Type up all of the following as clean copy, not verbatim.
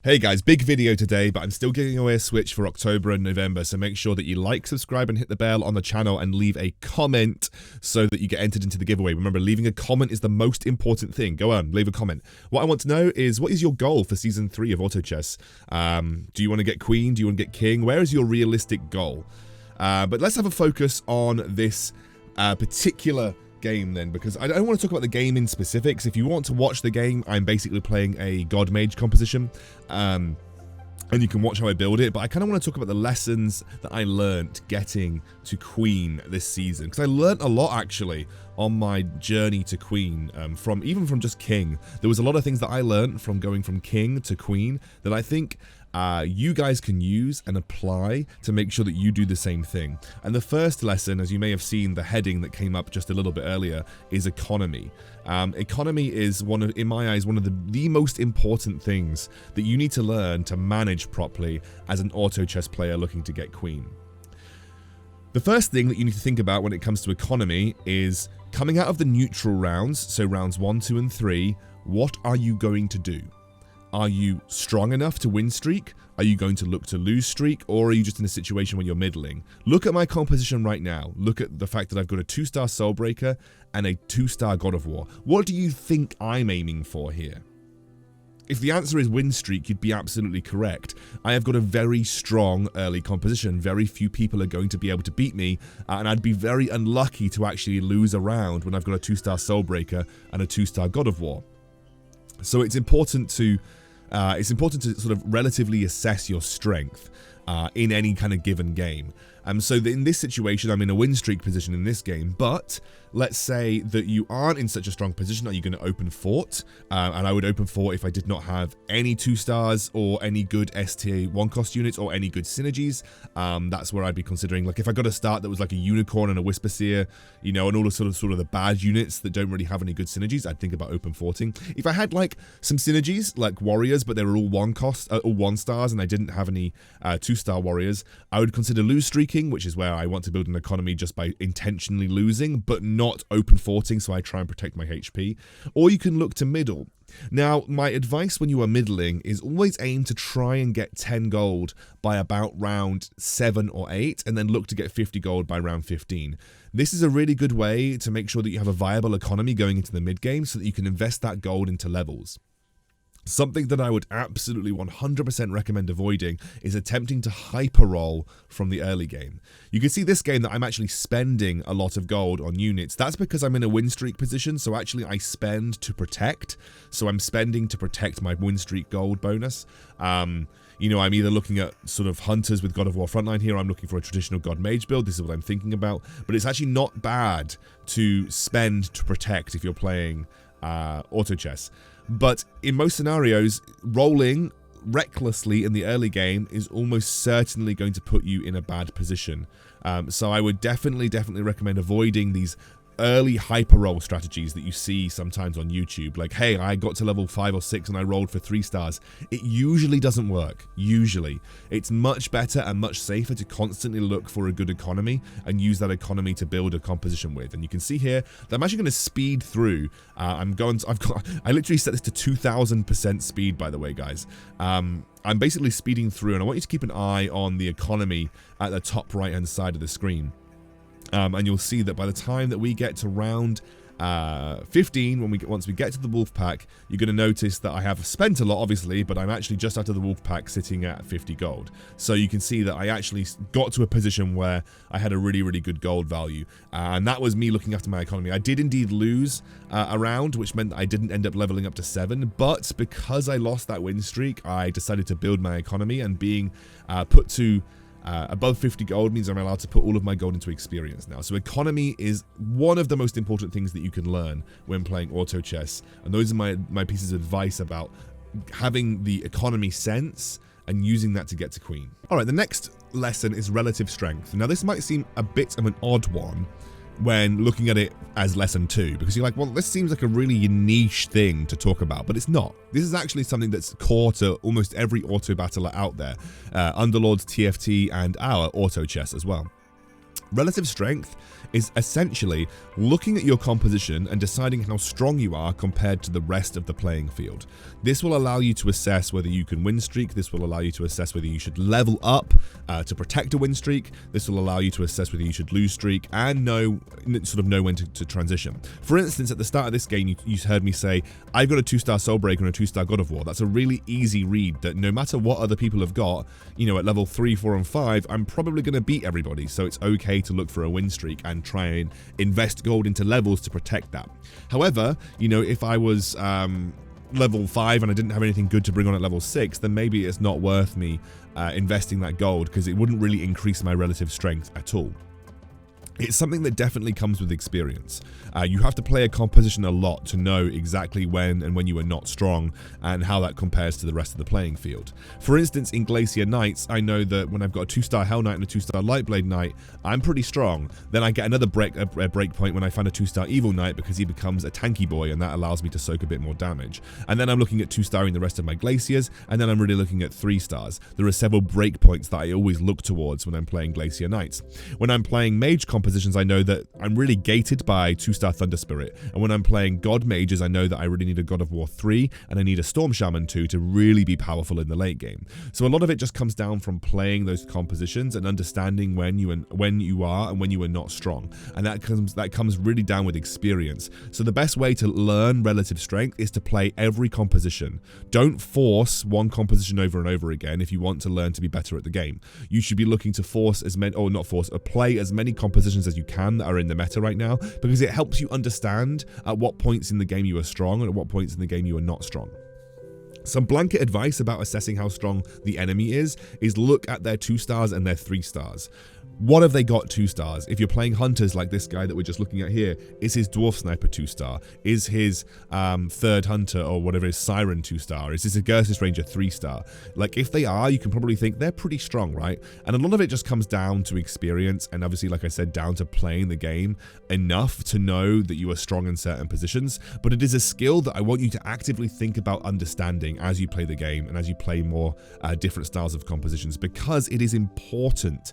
Hey guys, big video today, but I'm still giving away a Switch for October and November, so make sure that you like, subscribe, and hit the bell on the channel and leave a comment so that you get entered into the giveaway. Remember, leaving a comment is the most important thing. Go on, leave a comment. What I want to know is, what is your goal for Season 3 of autochess? Do you want to get Queen? Do you want to get King? Where is your realistic goal? But let's have a focus on this particular game then, because I don't want to talk about the game in specifics. If you want to watch the game, I'm basically playing a God Mage composition, and you can watch how I build it, but I kind of want to talk about the lessons that I learned getting to Queen this season, because I learned a lot actually on my journey to Queen, even from just King. There was a lot of things that I learned from going from King to Queen that I think you guys can use and apply to make sure that you do the same thing. And the first lesson, as you may have seen the heading that came up just a little bit earlier, is economy. Economy is in my eyes, one of the most important things that you need to learn to manage properly as an auto chess player looking to get Queen. The first thing that you need to think about when it comes to economy is coming out of the neutral rounds, so rounds 1, 2, and 3, what are you going to do? Are you strong enough to win streak? Are you going to look to lose streak? Or are you just in a situation where you're middling? Look at my composition right now. Look at the fact that I've got a 2-star Soulbreaker and a 2-star God of War. What do you think I'm aiming for here? If the answer is win streak, you'd be absolutely correct. I have got a very strong early composition. Very few people are going to be able to beat me, and I'd be very unlucky to actually lose a round when I've got a 2-star Soulbreaker and a 2-star God of War. So it's important to sort of relatively assess your strength in any kind of given game. So in this situation, I'm in a win streak position in this game, but let's say that you aren't in such a strong position. Are you going to open fort? And I would open fort if I did not have any 2-stars or any good STA 1-cost units or any good synergies. That's where I'd be considering, like, if I got a start that was like a unicorn and a whisper seer, you know, and all the sort of the bad units that don't really have any good synergies, I'd think about open forting. If I had like some synergies like warriors, but they were all 1-stars, and I didn't have any 2-star warriors, I would consider lose streaking, which is where I want to build an economy just by intentionally losing, but not open forting, so I try and protect my HP. Or you can look to middle. Now, my advice when you are middling is always aim to try and get 10 gold by about round 7 or 8, and then look to get 50 gold by round 15. This is a really good way to make sure that you have a viable economy going into the mid game so that you can invest that gold into levels. Something that I would absolutely 100% recommend avoiding is attempting to hyper roll from the early game. You can see this game that I'm actually spending a lot of gold on units. That's because I'm in a win streak position, so actually I spend to protect. So I'm spending to protect my win streak gold bonus. You know, I'm either looking at sort of hunters with God of War Frontline here, or I'm looking for a traditional God Mage build. This is what I'm thinking about. But it's actually not bad to spend to protect if you're playing auto chess. But in most scenarios, rolling recklessly in the early game is almost certainly going to put you in a bad position. So I would definitely recommend avoiding these early hyper roll strategies that you see sometimes on YouTube. Like, hey, I got to level 5 or 6 and I rolled for 3 stars. It usually doesn't work. Usually. It's much better and much safer to constantly look for a good economy and use that economy to build a composition with. And you can see here that I'm actually going to speed through. I literally set this to 2000% speed, by the way, guys. I'm basically speeding through, and I want you to keep an eye on the economy at the top right hand side of the screen. And you'll see that by the time that we get to round 15, once we get to the wolf pack, you're going to notice that I have spent a lot, obviously, but I'm actually just out of the wolf pack sitting at 50 gold. So you can see that I actually got to a position where I had a really good gold value, and that was me looking after my economy. I did indeed lose a round, which meant that I didn't end up leveling up to 7, but because I lost that win streak, I decided to build my economy, and being put to above 50 gold means I'm allowed to put all of my gold into experience now. So economy is one of the most important things that you can learn when playing auto chess. And those are my pieces of advice about having the economy sense and using that to get to Queen. Alright, the next lesson is relative strength. Now this might seem a bit of an odd one when looking at it as lesson 2, because you're like, well, this seems like a really niche thing to talk about, but it's not. This is actually something that's core to almost every auto battler out there, Underlord's TFT and our auto chess as well. Relative strength is essentially looking at your composition and deciding how strong you are compared to the rest of the playing field. This will allow you to assess whether you can win streak. This will allow you to assess whether you should level up to protect a win streak. This will allow you to assess whether you should lose streak and know when to transition. For instance, at the start of this game, you heard me say, I've got a 2-star Soulbreaker and a 2-star God of War. That's a really easy read that no matter what other people have got, at level 3, 4, and 5, I'm probably going to beat everybody. So it's okay to look for a win streak and try and invest gold into levels to protect that. However, if I was level 5 and I didn't have anything good to bring on at level 6, then maybe it's not worth me investing that gold, because it wouldn't really increase my relative strength at all. It's something that definitely comes with experience. You have to play a composition a lot to know exactly when you are not strong and how that compares to the rest of the playing field. For instance, in Glacier Knights, I know that when I've got a 2-star Hell Knight and a 2-star Lightblade Knight, I'm pretty strong. Then I get another break point when I find a 2-star Evil Knight, because he becomes a tanky boy, and that allows me to soak a bit more damage. And then I'm looking at 2-starring the rest of my Glaciers, and then I'm really looking at 3-stars. There are several break points that I always look towards when I'm playing Glacier Knights. When I'm playing Mage compositions, I know that I'm really gated by 2-star Thunder Spirit, and when I'm playing God Mages, I know that I really need a God of War 3 and I need a Storm Shaman 2 to really be powerful in the late game. So a lot of it just comes down from playing those compositions and understanding when you are and when you are not strong, and that comes really down with experience. So the best way to learn relative strength is to play every composition. Don't force one composition over and over again if you want to learn to be better at the game. You should be looking to play as many compositions as you can that are in the meta right now, because it helps you understand at what points in the game you are strong and at what points in the game you are not strong. Some blanket advice about assessing how strong the enemy is look at their 2-stars and their 3-stars. What have they got 2-stars? If you're playing hunters like this guy that we're just looking at here, is his Dwarf Sniper 2-star? Is his third hunter or whatever is Siren 2-star? Is his Agursis Ranger 3-star? Like, if they are, you can probably think they're pretty strong, right? And a lot of it just comes down to experience, and obviously, like I said, down to playing the game enough to know that you are strong in certain positions. But it is a skill that I want you to actively think about understanding as you play the game and as you play more different styles of compositions, because it is important.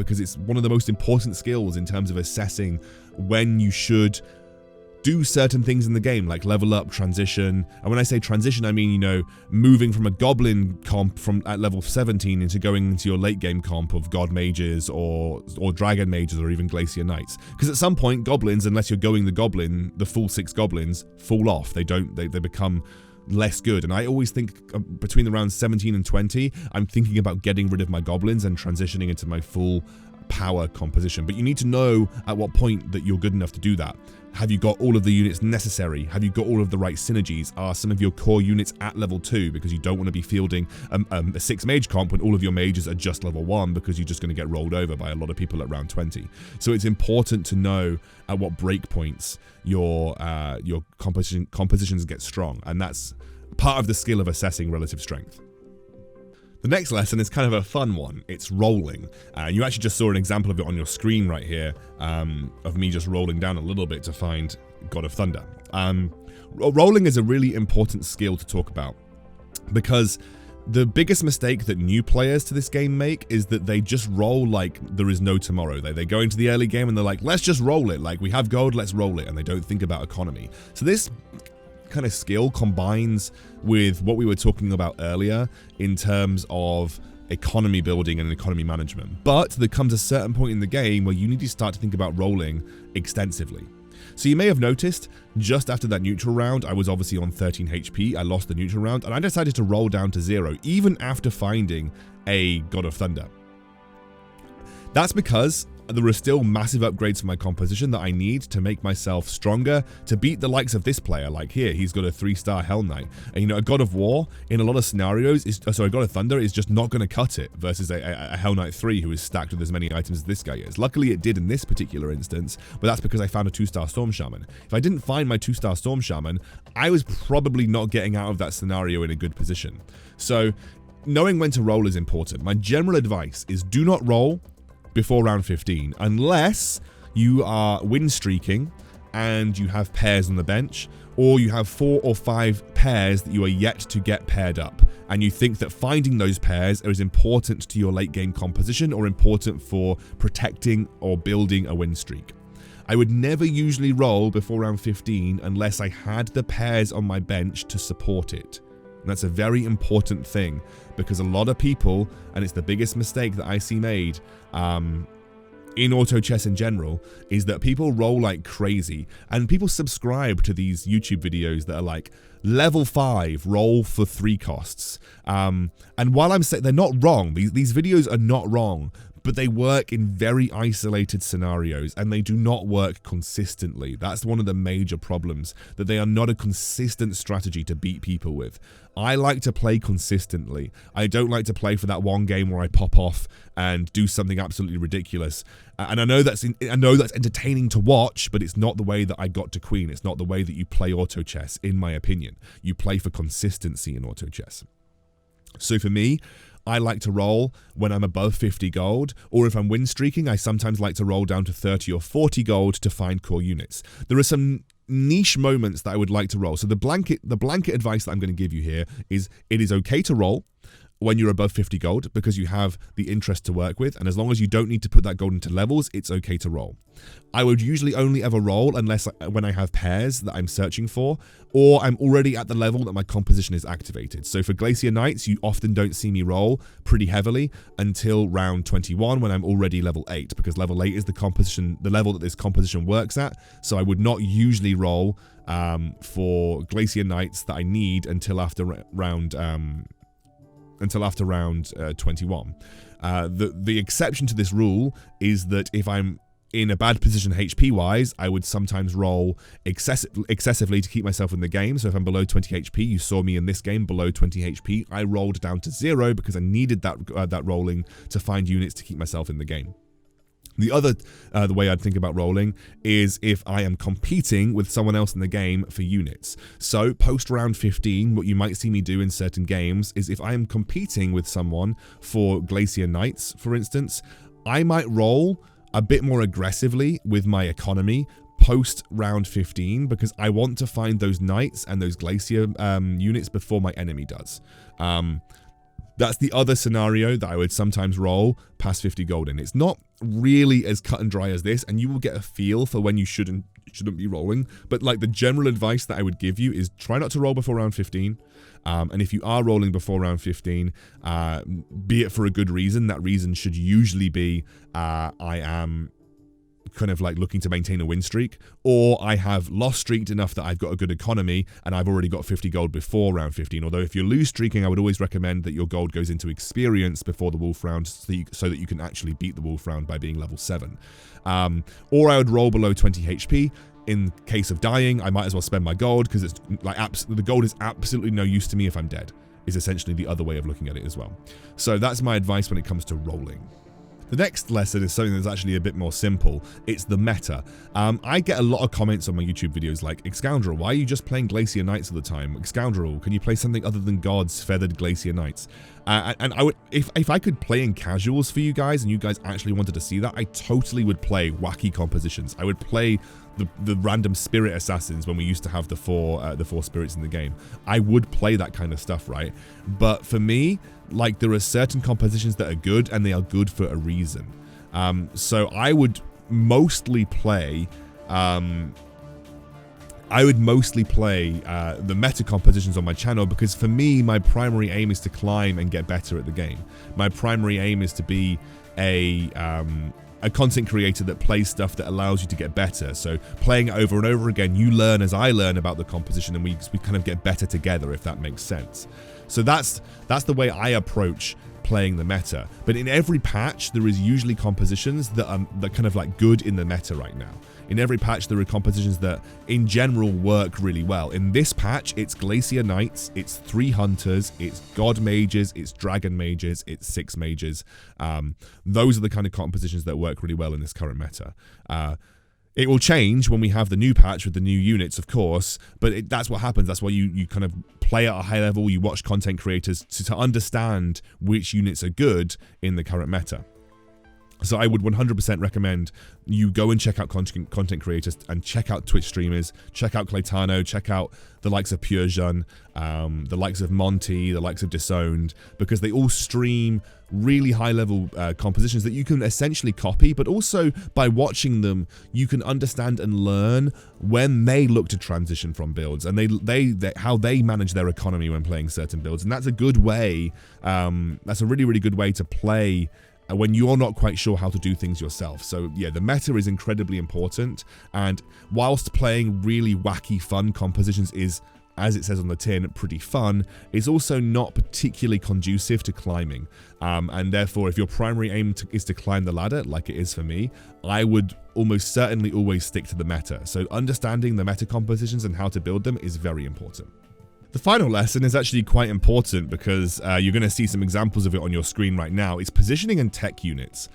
Because it's one of the most important skills in terms of assessing when you should do certain things in the game, like level up, transition. And when I say transition, I mean, moving from a goblin comp at level 17 into going into your late game comp of God Mages or Dragon Mages or even Glacier Knights. Because at some point, goblins, unless you're going the full 6 goblins, fall off. They become less good. And I always think between the rounds 17 and 20, I'm thinking about getting rid of my goblins and transitioning into my full power composition. But you need to know at what point that you're good enough to do that. Have you got all of the units necessary? Have you got all of the right synergies? Are some of your core units at level 2? Because you don't want to be fielding a 6 mage comp when all of your mages are just level 1, because you're just going to get rolled over by a lot of people at round 20. So it's important to know at what breakpoints your compositions get strong, and that's part of the skill of assessing relative strength. The next lesson is kind of a fun one. It's rolling. You actually just saw an example of it on your screen right here, of me just rolling down a little bit to find God of Thunder. Rolling is a really important skill to talk about, because the biggest mistake that new players to this game make is that they just roll like there is no tomorrow. They go into the early game and they're like, let's just roll it. Like, we have gold, let's roll it. And they don't think about economy. So this kind of skill combines with what we were talking about earlier in terms of economy building and economy management. But there comes a certain point in the game where you need to start to think about rolling extensively. So you may have noticed, just after that neutral round, I was obviously on 13 HP, I lost the neutral round, and I decided to roll down to 0, even after finding a God of Thunder. That's because there are still massive upgrades for my composition that I need to make myself stronger to beat the likes of this player. Like here, he's got a 3-star Hell Knight. And a God of War, in a lot of scenarios, a God of Thunder is just not going to cut it versus a Hell Knight 3 who is stacked with as many items as this guy is. Luckily, it did in this particular instance, but that's because I found a 2-star Storm Shaman. If I didn't find my 2-star Storm Shaman, I was probably not getting out of that scenario in a good position. So, knowing when to roll is important. My general advice is do not roll before round 15, unless you are win streaking and you have pairs on the bench, or you have 4 or 5 pairs that you are yet to get paired up, and you think that finding those pairs is important to your late game composition or important for protecting or building a win streak. I would never usually roll before round 15 unless I had the pairs on my bench to support it. And that's a very important thing, because a lot of people, and it's the biggest mistake that I see made in auto chess in general, is that people roll like crazy, and people subscribe to these YouTube videos that are like level 5 roll for 3 costs. And while I'm saying they're not wrong, these videos are not wrong, but they work in very isolated scenarios and they do not work consistently. That's one of the major problems, that they are not a consistent strategy to beat people with. I like to play consistently. I don't like to play for that one game where I pop off and do something absolutely ridiculous. And I know that's entertaining to watch, but it's not the way that I got to queen. It's not the way that you play auto chess, in my opinion. You play for consistency in auto chess. So for me, I like to roll when I'm above 50 gold, or if I'm win streaking, I sometimes like to roll down to 30 or 40 gold to find core units. There are some niche moments that I would like to roll. So the blanket advice that I'm going to give you here is it is okay to roll when you're above 50 gold because you have the interest to work with, and as long as you don't need to put that gold into levels, it's okay to roll. I would usually only ever roll when I have pairs that I'm searching for, or I'm already at the level that my composition is activated. So for Glacier Knights, you often don't see me roll pretty heavily until round 21 when I'm already level 8, because level 8 is the level that this composition works at. So I would not usually roll for Glacier Knights that I need until after round 21. The exception to this rule is that if I'm in a bad position HP wise, I would sometimes roll excessively to keep myself in the game. So if I'm below 20 HP, you saw me in this game below 20 HP, I rolled down to 0 because I needed that rolling to find units to keep myself in the game. The way I'd think about rolling is if I am competing with someone else in the game for units. So post round 15, what you might see me do in certain games is if I am competing with someone for Glacier Knights, for instance, I might roll a bit more aggressively with my economy post round 15 because I want to find those knights and those glacier units before my enemy does. That's the other scenario that I would sometimes roll past 50 gold in. It's not really as cut and dry as this, and you will get a feel for when you shouldn't be rolling. But like the general advice that I would give you is try not to roll before round 15. And if you are rolling before round 15, be it for a good reason, that reason should usually be I am kind of like looking to maintain a win streak, or I have lost streaked enough that I've got a good economy and I've already got 50 gold before round 15. Although if you're lose streaking, I would always recommend that your gold goes into experience before the wolf round so that you can actually beat the wolf round by being level 7. Or I would roll below 20 HP. In case of dying, I might as well spend my gold because it's like the gold is absolutely no use to me if I'm dead, is essentially the other way of looking at it as well. So that's my advice when it comes to rolling. The next lesson is something that's actually a bit more simple. It's the meta. I get a lot of comments on my YouTube videos like, Excoundrel, why are you just playing Glacier Knights all the time? Excoundrel, can you play something other than God's Feathered Glacier Knights? And I would, if I could play in casuals for you guys and you guys actually wanted to see that, I totally would play wacky compositions. I would play the random spirit assassins when we used to have the four spirits in the game. I would play that kind of stuff, right? But for me, like, there are certain compositions that are good and they are good for a reason. So I would mostly play the meta compositions on my channel because for me, my primary aim is to climb and get better at the game. My primary aim is to be a content creator that plays stuff that allows you to get better. So playing it over and over again, you learn as I learn about the composition, and we kind of get better together, if that makes sense. So that's the way I approach playing the meta. But in every patch, there is usually compositions that are kind of like good in the meta right now. In every patch, there are compositions that in general work really well. In this patch, it's Glacier Knights, it's 3 Hunters, it's God Mages, it's Dragon Mages, it's 6 Mages. Those are the kind of compositions that work really well in this current meta. It will change when we have the new patch with the new units, of course, but that's what happens. That's why you kind of play at a high level, you watch content creators to understand which units are good in the current meta. So I would 100% recommend you go and check out content creators and check out Twitch streamers, check out Claytano, check out the likes of Pure Jean, the likes of Monty, the likes of Disowned, because they all stream really high level compositions that you can essentially copy, but also by watching them, you can understand and learn when they look to transition from builds and they how they manage their economy when playing certain builds. And that's a good way, that's a really, really good way to play when you're not quite sure how to do things yourself. So yeah, the meta is incredibly important, and whilst playing really wacky fun compositions is, as it says on the tin, pretty fun, it's also not particularly conducive to climbing, and therefore if your primary aim is to climb the ladder, like it is for me, I would almost certainly always stick to the meta. So understanding the meta compositions and how to build them is very important. The final lesson is actually quite important because you're going to see some examples of it on your screen right now. It's positioning and tech units.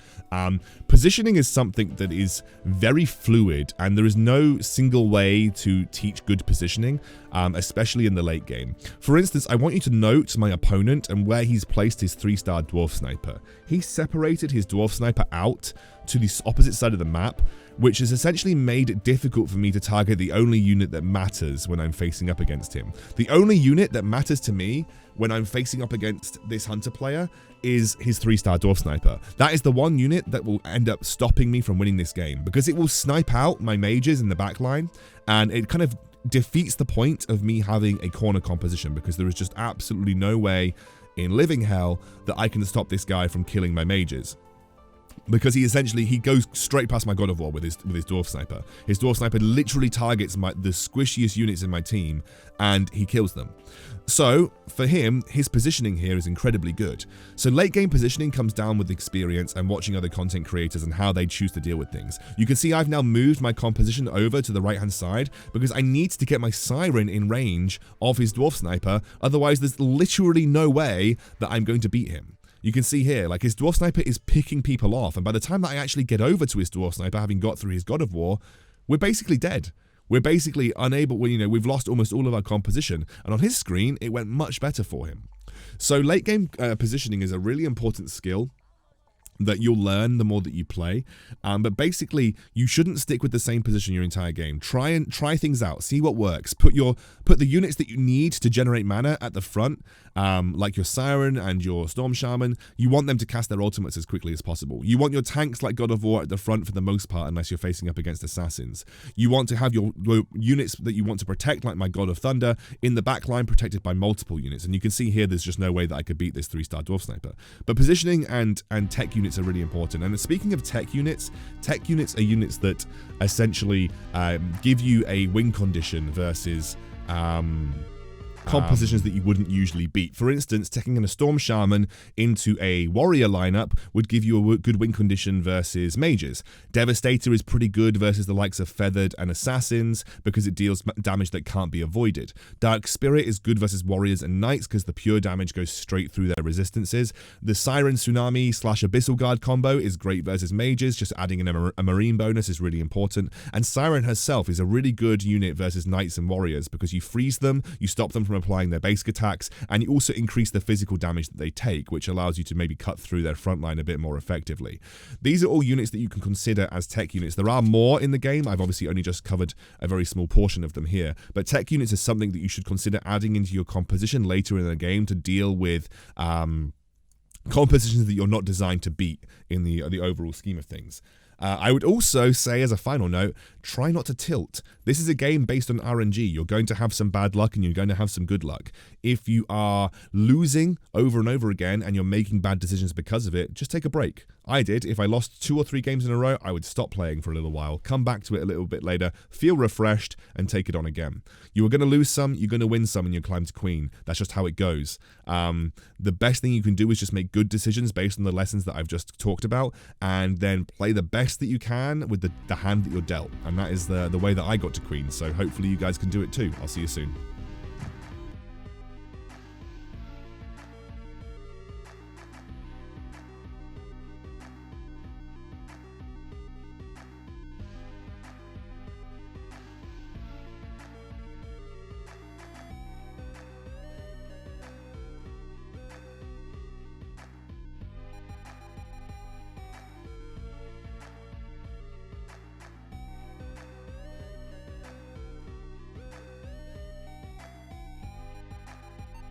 Positioning is something that is very fluid, and there is no single way to teach good positioning, especially in the late game. For instance, I want you to note my opponent and where he's placed his 3-star Dwarf Sniper. He separated his Dwarf Sniper out to the opposite side of the map, which has essentially made it difficult for me to target the only unit that matters when I'm facing up against him. The only unit that matters to me when I'm facing up against this Hunter player is his 3-star Dwarf Sniper. That is the one unit that will end up stopping me from winning this game, because it will snipe out my mages in the backline, and it kind of defeats the point of me having a corner composition, because there is just absolutely no way in living hell that I can stop this guy from killing my mages. Because he goes straight past my God of War with his Dwarf Sniper. His Dwarf Sniper literally targets the squishiest units in my team, and he kills them. So for him, his positioning here is incredibly good. So late game positioning comes down with experience and watching other content creators and how they choose to deal with things. You can see I've now moved my composition over to the right hand side because I need to get my Siren in range of his Dwarf Sniper, otherwise there's literally no way that I'm going to beat him. You can see here, like, his Dwarf Sniper is picking people off, and by the time that I actually get over to his Dwarf Sniper, having got through his God of War, we're basically dead. We're basically unable, we've lost almost all of our composition, and on his screen, it went much better for him. So late game positioning is a really important skill that you'll learn the more that you play, but basically you shouldn't stick with the same position your entire game. Try things out, see what works. Put the units that you need to generate mana at the front, like your Siren and your Storm Shaman. You want them to cast their ultimates as quickly as possible. You want your tanks like God of War at the front for the most part, unless you're facing up against assassins. You want to have your units that you want to protect, like my God of Thunder, in the back line protected by multiple units. And you can see here there's just no way that I could beat this 3-star Dwarf Sniper. But positioning and tech units are really important. And speaking of tech units are units that essentially give you a win condition versus compositions that you wouldn't usually beat. For instance, taking in a Storm Shaman into a Warrior lineup would give you a good win condition versus mages. Devastator is pretty good versus the likes of Feathered and Assassins because it deals damage that can't be avoided. Dark Spirit is good versus Warriors and Knights because the pure damage goes straight through their resistances. The Siren Tsunami / Abyssal Guard combo is great versus mages, just adding in a Marine bonus is really important. And Siren herself is a really good unit versus Knights and Warriors because you freeze them, you stop them from applying their basic attacks, and you also increase the physical damage that they take, which allows you to maybe cut through their front line a bit more effectively. These are all units that you can consider as tech units. There are more in the game. I've obviously only just covered a very small portion of them here, but tech units is something that you should consider adding into your composition later in the game to deal with compositions that you're not designed to beat in the overall scheme of things. I would also say, as a final note, try not to tilt. This is a game based on RNG. You're going to have some bad luck and you're going to have some good luck. If you are losing over and over again and you're making bad decisions because of it, just take a break. I did. If I lost 2 or 3 games in a row, I would stop playing for a little while, come back to it a little bit later, feel refreshed, and take it on again. You are going to lose some, you're going to win some in your climb to queen. That's just how it goes. The best thing you can do is just make good decisions based on the lessons that I've just talked about, and then play the best that you can with the hand that you're dealt. And that is the way that I got to queen, so hopefully you guys can do it too. I'll see you soon.